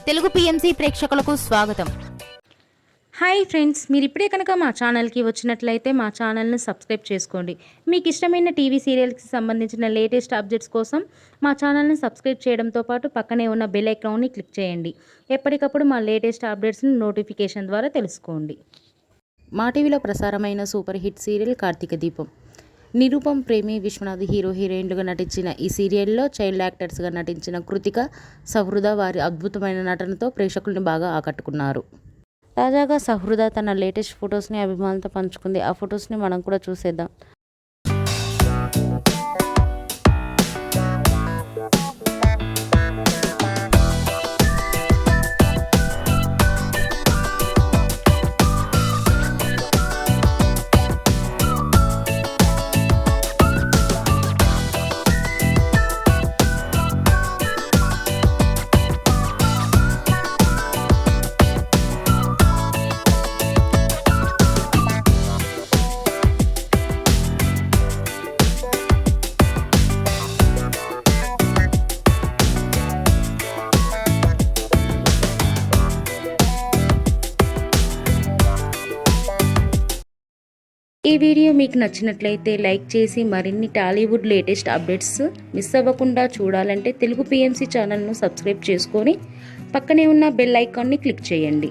Telugu PMC ప్రేక్షకులకు స్వాగతం. Hi friends, మీరు ఇప్పుడే కనుక మా ఛానల్కి వచ్చినట్లయితే మా ఛానల్ని సబ్స్క్రైబ్ చేసుకోండి. మీకు ఇష్టమైన టీవీ సీరియల్కి సంబంధించిన లేటెస్ట్ అప్డేట్స్ కోసం మా ఛానల్ని సబ్స్క్రైబ్ చేయడంతో పాటు పక్కనే ఉన్న బెల్ ఐకాన్ని క్లిక్ చేయండి. ఎప్పటికప్పుడు మా లేటెస్ట్ అప్డేట్స్ని నోటిఫికేషన్ ద్వారా తెలుసుకోండి. మా టీవీలో ప్రసారమైన సూపర్ హిట్ సీరియల్ కార్తీక దీపం. నిరూపం, ప్రేమి, విశ్వనాథ్ హీరో హీరోయిన్లుగా నటించిన ఈ సీరియల్లో చైల్డ్ యాక్టర్స్గా నటించిన కృతిక, సహృద వారి అద్భుతమైన నటనతో ప్రేక్షకుల్ని బాగా ఆకట్టుకున్నారు. తాజాగా సహృద తన లేటెస్ట్ ఫొటోస్ని అభిమానులతో పంచుకుంది. ఆ ఫొటోస్ని మనం కూడా చూసేద్దాం. ఈ వీడియో మీకు నచ్చినట్లయితే లైక్ చేసి మరిన్ని టాలీవుడ్ లేటెస్ట్ అప్డేట్స్ మిస్ అవ్వకుండా చూడాలంటే తెలుగు పిఎంసి ఛానల్ను సబ్స్క్రైబ్ చేసుకొని పక్కనే ఉన్న బెల్ ఐకాన్ని క్లిక్ చేయండి.